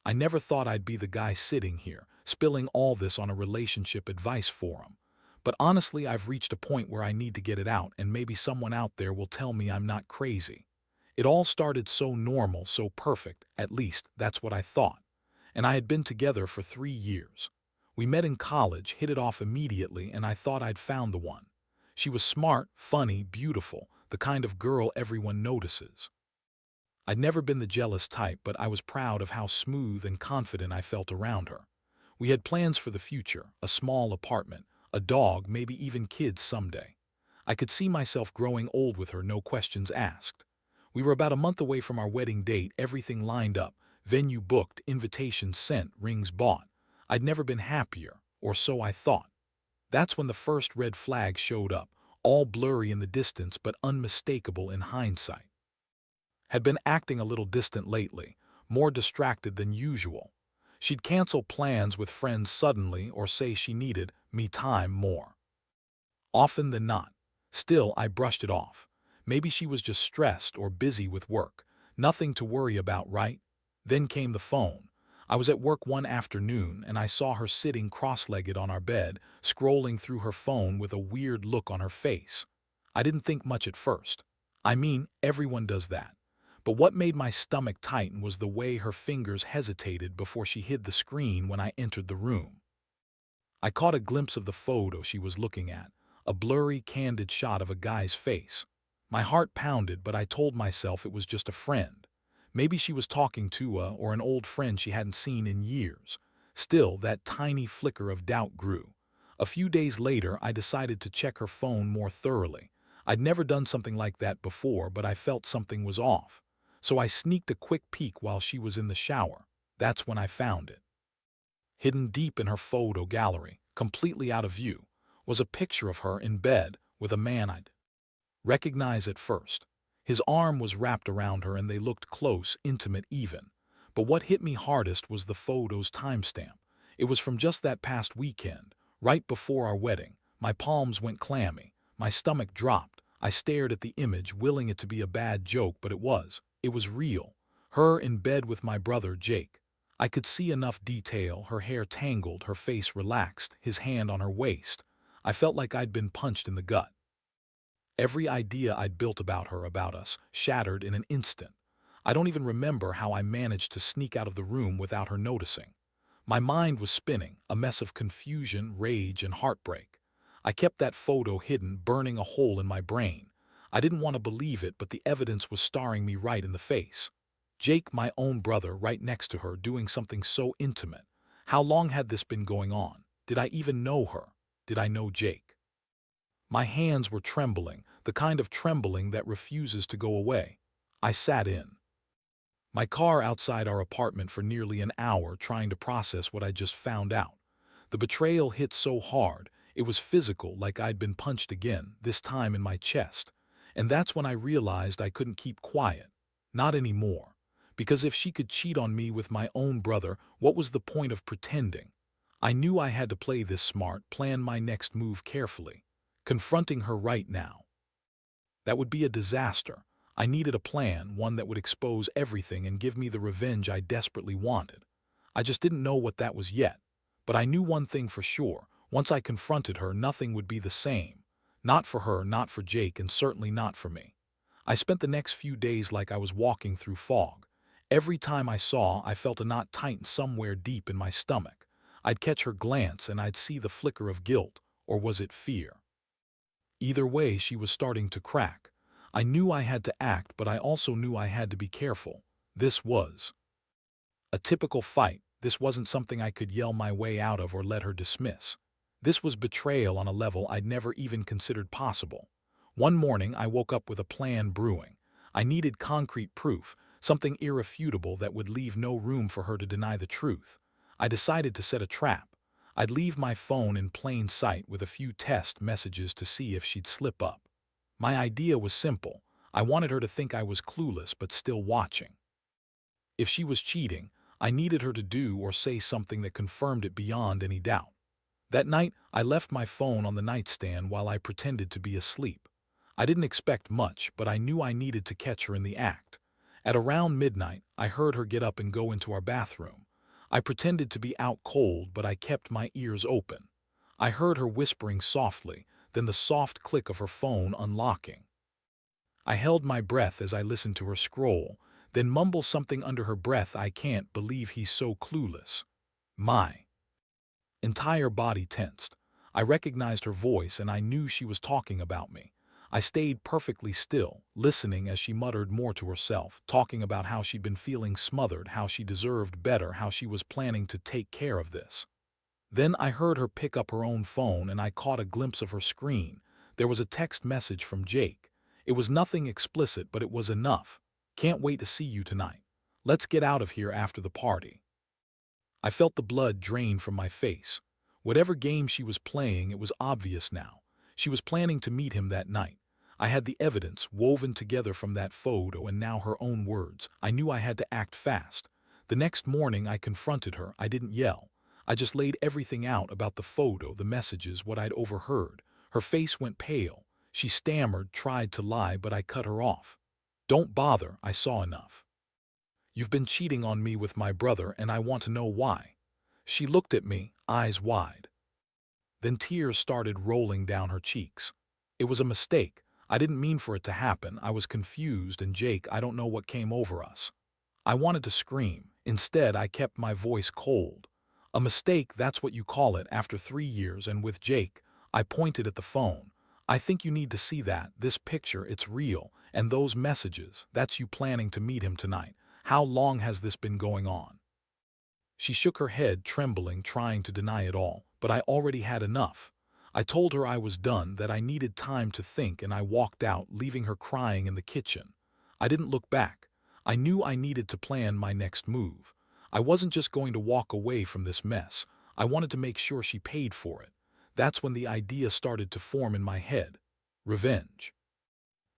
I never thought I'd be the guy sitting here, spilling all this on a relationship advice forum. But honestly, I've reached a point where I need to get it out, and maybe someone out there will tell me I'm not crazy. It all started so normal, so perfect, at least that's what I thought. And I had been together for 3 years. We met in college, hit it off immediately, and I thought I'd found the one. She was smart, funny, beautiful, the kind of girl everyone notices. I'd never been the jealous type, but I was proud of how smooth and confident I felt around her. We had plans for the future, a small apartment, a dog, maybe even kids someday. I could see myself growing old with her, no questions asked. We were about a month away from our wedding date, everything lined up, venue booked, invitations sent, rings bought. I'd never been happier, or so I thought. That's when the first red flag showed up, all blurry in the distance but unmistakable in hindsight. Had been acting a little distant lately, more distracted than usual. She'd cancel plans with friends suddenly or say she needed me time more often than not. Still, I brushed it off. Maybe she was just stressed or busy with work. Nothing to worry about, right? Then came the phone. I was at work one afternoon and I saw her sitting cross-legged on our bed, scrolling through her phone with a weird look on her face. I didn't think much at first. I mean, everyone does that. But what made my stomach tighten was the way her fingers hesitated before she hid the screen when I entered the room. I caught a glimpse of the photo she was looking at, a blurry, candid shot of a guy's face. My heart pounded, but I told myself it was just a friend. Maybe she was talking to or an old friend she hadn't seen in years. Still, that tiny flicker of doubt grew. A few days later, I decided to check her phone more thoroughly. I'd never done something like that before, but I felt something was off. So I sneaked a quick peek while she was in the shower. That's when I found it. Hidden deep in her photo gallery, completely out of view, was a picture of her in bed with a man I'd recognize at first. His arm was wrapped around her and they looked close, intimate even. But what hit me hardest was the photo's timestamp. It was from just that past weekend, right before our wedding. My palms went clammy. My stomach dropped. I stared at the image, willing it to be a bad joke, but it was. It was real. Her in bed with my brother, Jake. I could see enough detail, her hair tangled, her face relaxed, his hand on her waist. I felt like I'd been punched in the gut. Every idea I'd built about her, about us, shattered in an instant. I don't even remember how I managed to sneak out of the room without her noticing. My mind was spinning, a mess of confusion, rage, and heartbreak. I kept that photo hidden, burning a hole in my brain. I didn't want to believe it, but the evidence was staring me right in the face. Jake, my own brother, right next to her, doing something so intimate. How long had this been going on? Did I even know her? Did I know Jake? My hands were trembling, the kind of trembling that refuses to go away. I sat in my car outside our apartment for nearly an hour trying to process what I just found out. The betrayal hit so hard, it was physical, like I'd been punched again, this time in my chest. And that's when I realized I couldn't keep quiet. Not anymore. Because if she could cheat on me with my own brother, what was the point of pretending? I knew I had to play this smart, plan my next move carefully. Confronting her right now. That would be a disaster. I needed a plan, one that would expose everything and give me the revenge I desperately wanted. I just didn't know what that was yet. But I knew one thing for sure. Once I confronted her, nothing would be the same. Not for her, not for Jake, and certainly not for me. I spent the next few days like I was walking through fog. Every time I felt a knot tighten somewhere deep in my stomach. I'd catch her glance and I'd see the flicker of guilt, or was it fear? Either way, she was starting to crack. I knew I had to act, but I also knew I had to be careful. This was a typical fight. This wasn't something I could yell my way out of or let her dismiss. This was betrayal on a level I'd never even considered possible. One morning, I woke up with a plan brewing. I needed concrete proof, something irrefutable that would leave no room for her to deny the truth. I decided to set a trap. I'd leave my phone in plain sight with a few test messages to see if she'd slip up. My idea was simple. I wanted her to think I was clueless but still watching. If she was cheating, I needed her to do or say something that confirmed it beyond any doubt. That night, I left my phone on the nightstand while I pretended to be asleep. I didn't expect much, but I knew I needed to catch her in the act. At around midnight, I heard her get up and go into our bathroom. I pretended to be out cold, but I kept my ears open. I heard her whispering softly, then the soft click of her phone unlocking. I held my breath as I listened to her scroll, then mumble something under her breath. I can't believe he's so clueless. My entire body tensed. I recognized her voice and I knew she was talking about me. I stayed perfectly still, listening as she muttered more to herself, talking about how she'd been feeling smothered, how she deserved better, how she was planning to take care of this. Then I heard her pick up her own phone and I caught a glimpse of her screen. There was a text message from Jake. It was nothing explicit, but it was enough. Can't wait to see you tonight. Let's get out of here after the party. I felt the blood drain from my face. Whatever game she was playing, it was obvious now. She was planning to meet him that night. I had the evidence woven together from that photo and now her own words. I knew I had to act fast. The next morning I confronted her. I didn't yell. I just laid everything out about the photo, the messages, what I'd overheard. Her face went pale. She stammered, tried to lie, but I cut her off. Don't bother, I saw enough. You've been cheating on me with my brother and I want to know why. She looked at me, eyes wide. Then tears started rolling down her cheeks. It was a mistake. I didn't mean for it to happen. I was confused and Jake, I don't know what came over us. I wanted to scream. Instead, I kept my voice cold. A mistake, that's what you call it after 3 years, and with Jake, I pointed at the phone. I think you need to see that, this picture, it's real, and those messages, that's you planning to meet him tonight. How long has this been going on? She shook her head, trembling, trying to deny it all, but I already had enough. I told her I was done, that I needed time to think, and I walked out, leaving her crying in the kitchen. I didn't look back. I knew I needed to plan my next move. I wasn't just going to walk away from this mess. I wanted to make sure she paid for it. That's when the idea started to form in my head. Revenge.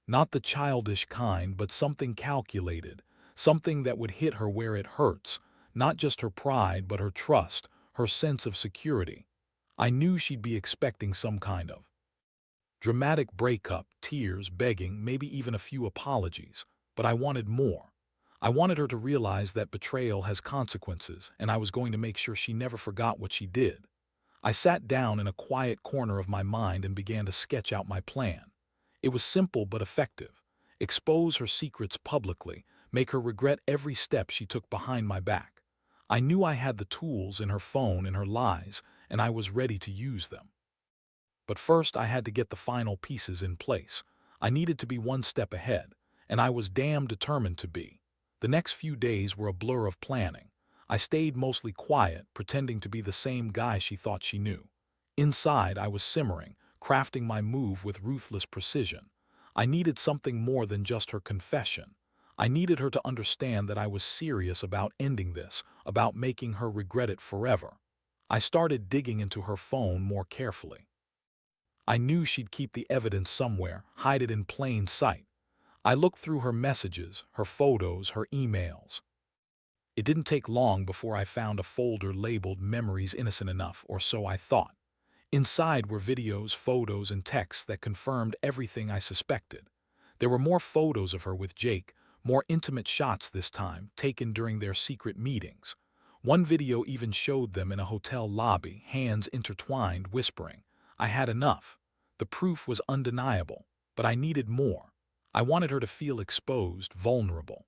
Not the childish kind, but something calculated. Something that would hit her where it hurts. Not just her pride, but her trust, her sense of security. I knew she'd be expecting some kind of dramatic breakup, tears, begging, maybe even a few apologies. But I wanted more. I wanted her to realize that betrayal has consequences, and I was going to make sure she never forgot what she did. I sat down in a quiet corner of my mind and began to sketch out my plan. It was simple but effective. Expose her secrets publicly, make her regret every step she took behind my back. I knew I had the tools in her phone and her lies, and I was ready to use them. But first I had to get the final pieces in place. I needed to be one step ahead, and I was damn determined to be. The next few days were a blur of planning. I stayed mostly quiet, pretending to be the same guy she thought she knew. Inside, I was simmering, crafting my move with ruthless precision. I needed something more than just her confession. I needed her to understand that I was serious about ending this, about making her regret it forever. I started digging into her phone more carefully. I knew she'd keep the evidence somewhere, hide it in plain sight. I looked through her messages, her photos, her emails. It didn't take long before I found a folder labeled Memories Innocent Enough, or so I thought. Inside were videos, photos, and texts that confirmed everything I suspected. There were more photos of her with Jake, more intimate shots this time, taken during their secret meetings. One video even showed them in a hotel lobby, hands intertwined, whispering. I had enough. The proof was undeniable, but I needed more. I wanted her to feel exposed, vulnerable.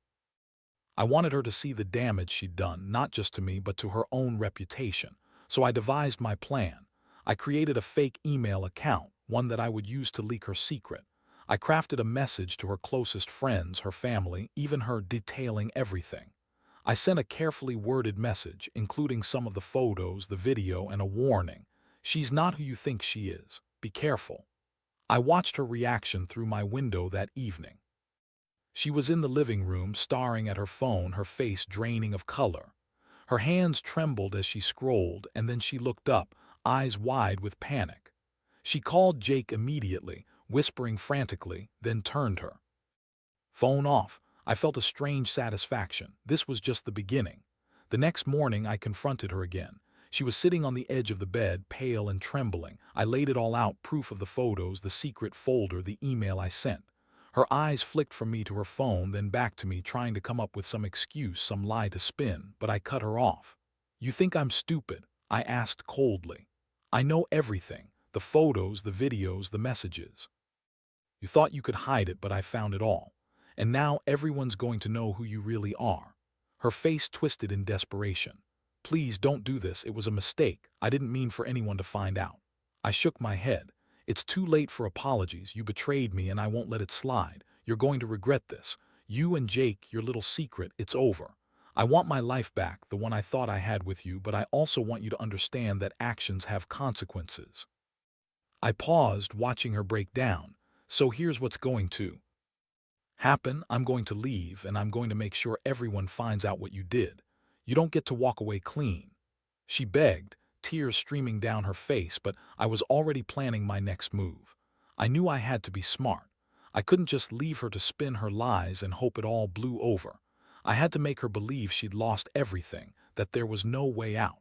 I wanted her to see the damage she'd done, not just to me, but to her own reputation. So I devised my plan. I created a fake email account, one that I would use to leak her secret. I crafted a message to her closest friends, her family, even her, detailing everything. I sent a carefully worded message, including some of the photos, the video, and a warning. She's not who you think she is. Be careful. I watched her reaction through my window that evening. She was in the living room, staring at her phone, her face draining of color. Her hands trembled as she scrolled, and then she looked up, eyes wide with panic. She called Jake immediately, whispering frantically, then turned her phone off. I felt a strange satisfaction. This was just the beginning. The next morning I confronted her again. She was sitting on the edge of the bed, pale and trembling. I laid it all out, proof of the photos, the secret folder, the email I sent. Her eyes flicked from me to her phone, then back to me, trying to come up with some excuse, some lie to spin, but I cut her off. You think I'm stupid? I asked coldly. I know everything, the photos, the videos, the messages. You thought you could hide it, but I found it all. And now everyone's going to know who you really are. Her face twisted in desperation. Please don't do this. It was a mistake. I didn't mean for anyone to find out. I shook my head. It's too late for apologies. You betrayed me and I won't let it slide. You're going to regret this. You and Jake, your little secret, it's over. I want my life back, the one I thought I had with you, but I also want you to understand that actions have consequences. I paused, watching her break down. So here's what's going to happen. I'm going to leave, and I'm going to make sure everyone finds out what you did. You don't get to walk away clean. She begged, tears streaming down her face, but I was already planning my next move. I knew I had to be smart. I couldn't just leave her to spin her lies and hope it all blew over. I had to make her believe she'd lost everything, that there was no way out.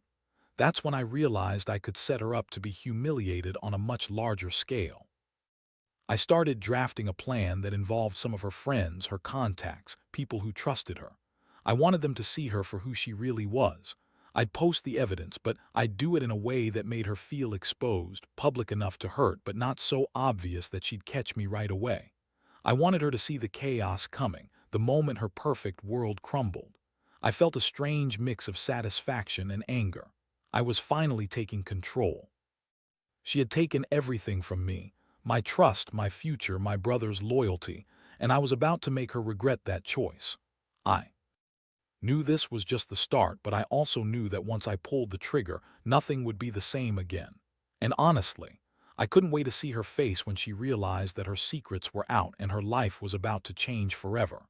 That's when I realized I could set her up to be humiliated on a much larger scale. I started drafting a plan that involved some of her friends, her contacts, people who trusted her. I wanted them to see her for who she really was. I'd post the evidence, but I'd do it in a way that made her feel exposed, public enough to hurt, but not so obvious that she'd catch me right away. I wanted her to see the chaos coming, the moment her perfect world crumbled. I felt a strange mix of satisfaction and anger. I was finally taking control. She had taken everything from me, my trust, my future, my brother's loyalty, and I was about to make her regret that choice. I knew this was just the start, but I also knew that once I pulled the trigger, nothing would be the same again. And honestly, I couldn't wait to see her face when she realized that her secrets were out and her life was about to change forever.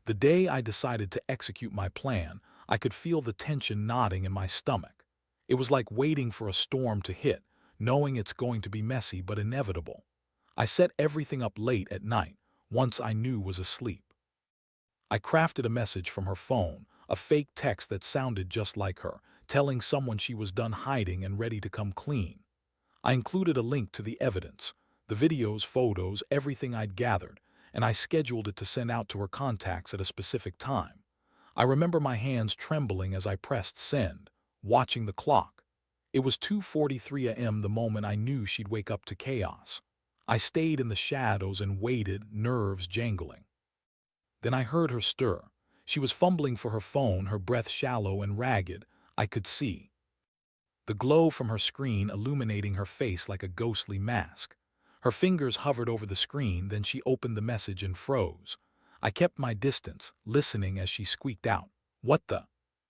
The day I decided to execute my plan, I could feel the tension knotting in my stomach. It was like waiting for a storm to hit, knowing it's going to be messy but inevitable. I set everything up late at night, once I knew was asleep. I crafted a message from her phone, a fake text that sounded just like her, telling someone she was done hiding and ready to come clean. I included a link to the evidence, the videos, photos, everything I'd gathered, and I scheduled it to send out to her contacts at a specific time. I remember my hands trembling as I pressed send, watching the clock. It was 2:43 a.m. the moment I knew she'd wake up to chaos. I stayed in the shadows and waited, nerves jangling. Then I heard her stir. She was fumbling for her phone, her breath shallow and ragged. I could see the glow from her screen illuminating her face like a ghostly mask. Her fingers hovered over the screen, then she opened the message and froze. I kept my distance, listening as she squeaked out, "What the?"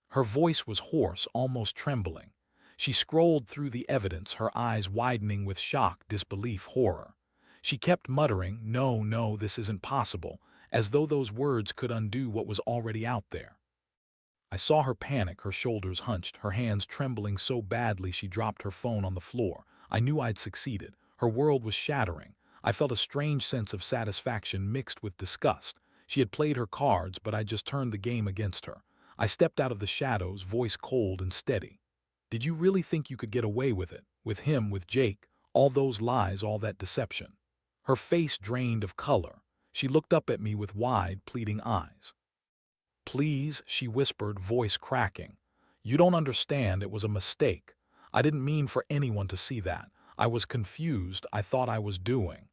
Her voice was hoarse, almost trembling. She scrolled through the evidence, her eyes widening with shock, disbelief, horror. She kept muttering, "No, no, this isn't possible," as though those words could undo what was already out there. I saw her panic, her shoulders hunched, her hands trembling so badly she dropped her phone on the floor. I knew I'd succeeded. Her world was shattering. I felt a strange sense of satisfaction mixed with disgust. She had played her cards, but I'd just turned the game against her. I stepped out of the shadows, voice cold and steady. "Did you really think you could get away with it? With him, with Jake? All those lies, all that deception?" Her face drained of color. She looked up at me with wide, pleading eyes. "Please," she whispered, voice cracking. "You don't understand. It was a mistake. I didn't mean for anyone to see that. I was confused. I thought I was doing.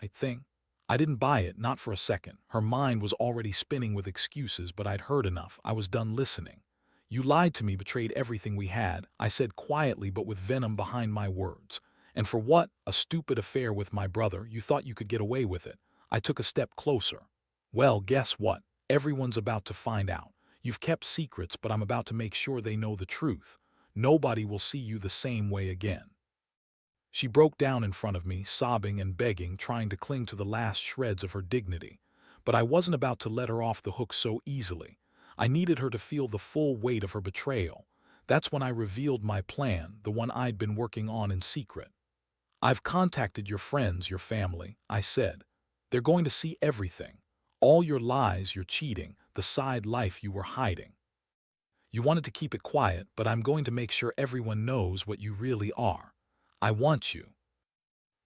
I think." I didn't buy it, not for a second. Her mind was already spinning with excuses, but I'd heard enough. I was done listening. "You lied to me, betrayed everything we had," I said quietly but with venom behind my words. "And for what? A stupid affair with my brother. You thought you could get away with it." I took a step closer. "Well, guess what? Everyone's about to find out. You've kept secrets, but I'm about to make sure they know the truth. Nobody will see you the same way again." She broke down in front of me, sobbing and begging, trying to cling to the last shreds of her dignity. But I wasn't about to let her off the hook so easily. I needed her to feel the full weight of her betrayal. That's when I revealed my plan, the one I'd been working on in secret. "I've contacted your friends, your family," I said. "They're going to see everything. All your lies, your cheating, the side life you were hiding. You wanted to keep it quiet, but I'm going to make sure everyone knows what you really are. I want you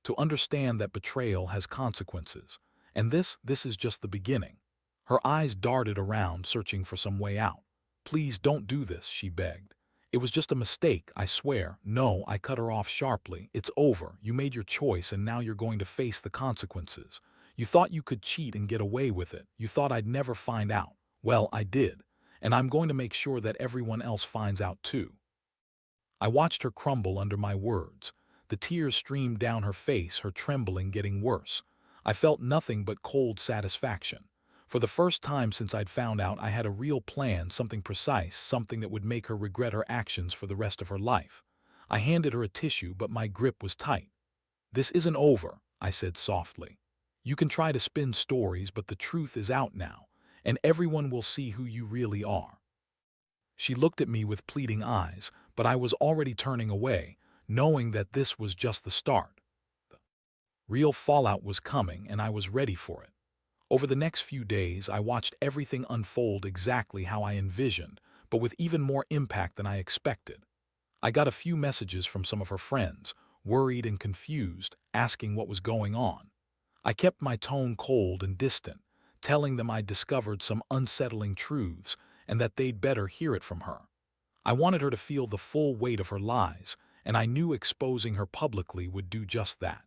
to understand that betrayal has consequences. And this is just the beginning." Her eyes darted around, searching for some way out. "Please don't do this," she begged. It was just a mistake, I swear. No, I cut her off sharply. It's over. You made your choice and now you're going to face the consequences. You thought you could cheat and get away with it. You thought I'd never find out. Well, I did. And I'm going to make sure that everyone else finds out too. I watched her crumble under my words. The tears streamed down her face, her trembling getting worse. I felt nothing but cold satisfaction. For the first time since I'd found out, I had a real plan, something precise, something that would make her regret her actions for the rest of her life. I handed her a tissue, but my grip was tight. "This isn't over," I said softly. "You can try to spin stories, but the truth is out now, and everyone will see who you really are." She looked at me with pleading eyes, but I was already turning away, knowing that this was just the start. The real fallout was coming, and I was ready for it. Over the next few days, I watched everything unfold exactly how I envisioned, but with even more impact than I expected. I got a few messages from some of her friends, worried and confused, asking what was going on. I kept my tone cold and distant, telling them I'd discovered some unsettling truths and that they'd better hear it from her. I wanted her to feel the full weight of her lies, and I knew exposing her publicly would do just that.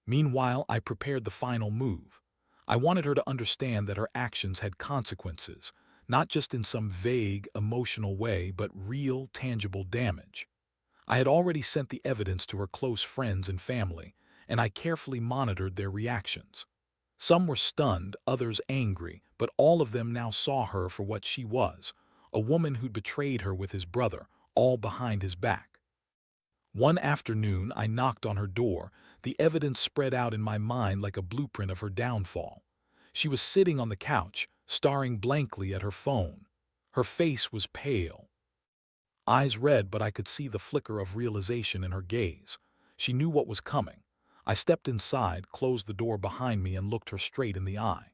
Meanwhile, I prepared the final move. I wanted her to understand that her actions had consequences, not just in some vague, emotional way, but real, tangible damage. I had already sent the evidence to her close friends and family, and I carefully monitored their reactions. Some were stunned, others angry, but all of them now saw her for what she was, a woman who'd betrayed her with his brother, all behind his back. One afternoon, I knocked on her door, the evidence spread out in my mind like a blueprint of her downfall. She was sitting on the couch, staring blankly at her phone. Her face was pale, eyes red, but I could see the flicker of realization in her gaze. She knew what was coming. I stepped inside, closed the door behind me, and looked her straight in the eye.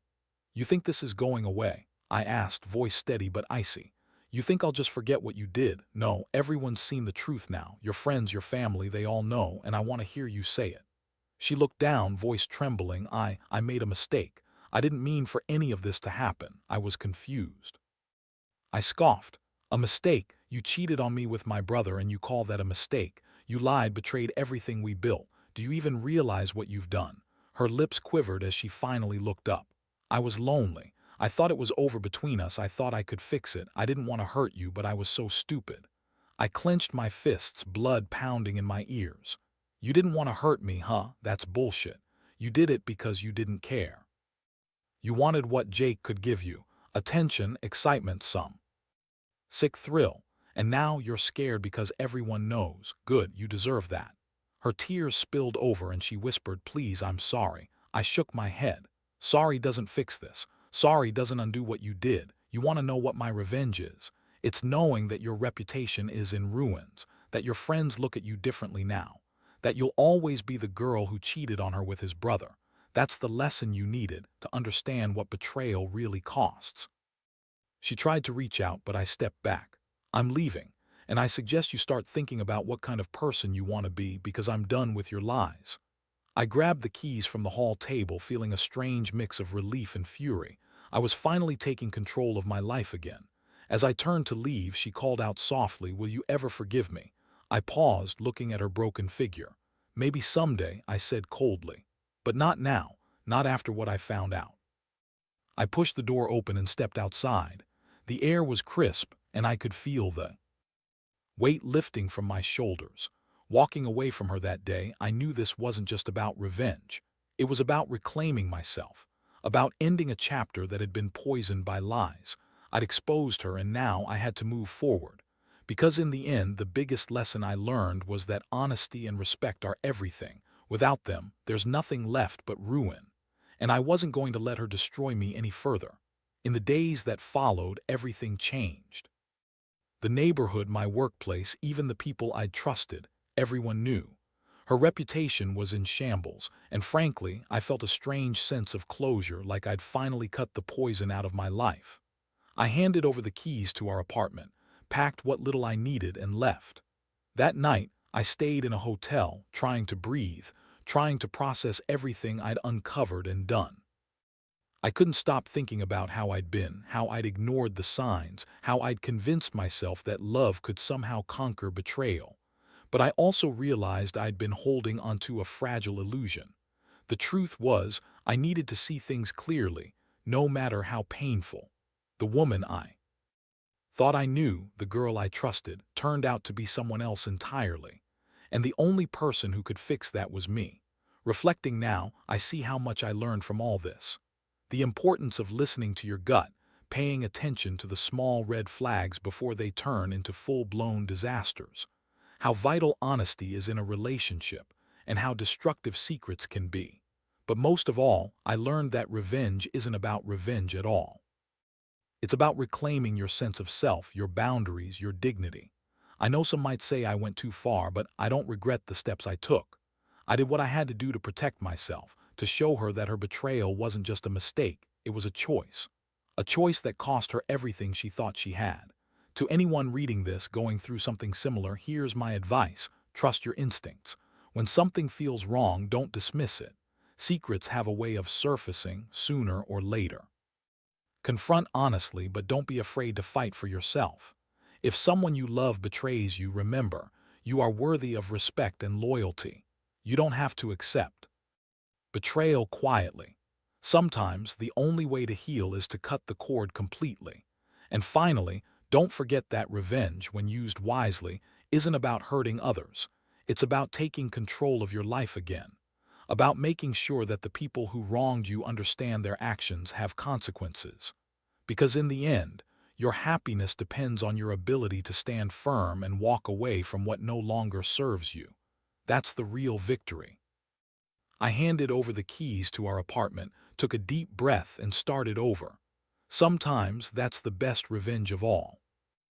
"You think this is going away?" I asked, voice steady but icy. "You think I'll just forget what you did? No, everyone's seen the truth now. Your friends, your family, they all know, and I want to hear you say it." She looked down, voice trembling. I made a mistake. I didn't mean for any of this to happen. I was confused." I scoffed. "A mistake? You cheated on me with my brother and you call that a mistake? You lied, betrayed everything we built. Do you even realize what you've done?" Her lips quivered as she finally looked up. "I was lonely. I thought it was over between us. I thought I could fix it. I didn't want to hurt you, but I was so stupid." I clenched my fists, blood pounding in my ears. "You didn't want to hurt me, huh? That's bullshit. You did it because you didn't care. You wanted what Jake could give you: attention, excitement, some sick thrill. And now you're scared because everyone knows. Good, you deserve that." Her tears spilled over and she whispered, "Please, I'm sorry." I shook my head. "Sorry doesn't fix this. Sorry doesn't undo what you did. You want to know what my revenge is? It's knowing that your reputation is in ruins, that your friends look at you differently now, that you'll always be the girl who cheated on her with his brother. That's the lesson you needed to understand what betrayal really costs." She tried to reach out, but I stepped back. "I'm leaving, and I suggest you start thinking about what kind of person you want to be, because I'm done with your lies." I grabbed the keys from the hall table, feeling a strange mix of relief and fury. I was finally taking control of my life again. As I turned to leave, she called out softly, "Will you ever forgive me?" I paused, looking at her broken figure. "Maybe someday," I said coldly. "But not now, not after what I found out." I pushed the door open and stepped outside. The air was crisp, and I could feel the weight lifting from my shoulders. Walking away from her that day, I knew this wasn't just about revenge. It was about reclaiming myself, about ending a chapter that had been poisoned by lies. I'd exposed her, and now I had to move forward. Because in the end, the biggest lesson I learned was that honesty and respect are everything. Without them, there's nothing left but ruin. And I wasn't going to let her destroy me any further. In the days that followed, everything changed. The neighborhood, my workplace, even the people I'd trusted, everyone knew. Her reputation was in shambles, and frankly, I felt a strange sense of closure, like I'd finally cut the poison out of my life. I handed over the keys to our apartment, packed what little I needed, and left. That night, I stayed in a hotel, trying to breathe, trying to process everything I'd uncovered and done. I couldn't stop thinking about how I'd been, how I'd ignored the signs, how I'd convinced myself that love could somehow conquer betrayal. But I also realized I'd been holding onto a fragile illusion. The truth was, I needed to see things clearly, no matter how painful. The woman I thought I knew, the girl I trusted, turned out to be someone else entirely. And the only person who could fix that was me. Reflecting now, I see how much I learned from all this. The importance of listening to your gut, paying attention to the small red flags before they turn into full-blown disasters. How vital honesty is in a relationship, and how destructive secrets can be. But most of all, I learned that revenge isn't about revenge at all. It's about reclaiming your sense of self, your boundaries, your dignity. I know some might say I went too far, but I don't regret the steps I took. I did what I had to do to protect myself, to show her that her betrayal wasn't just a mistake, it was a choice. A choice that cost her everything she thought she had. To anyone reading this, going through something similar, here's my advice. Trust your instincts. When something feels wrong, don't dismiss it. Secrets have a way of surfacing sooner or later. Confront honestly, but don't be afraid to fight for yourself. If someone you love betrays you, remember, you are worthy of respect and loyalty. You don't have to accept betrayal quietly. Sometimes the only way to heal is to cut the cord completely. And finally, don't forget that revenge, when used wisely, isn't about hurting others. It's about taking control of your life again. About making sure that the people who wronged you understand their actions have consequences. Because in the end, your happiness depends on your ability to stand firm and walk away from what no longer serves you. That's the real victory. I handed over the keys to our apartment, took a deep breath, and started over. Sometimes that's the best revenge of all.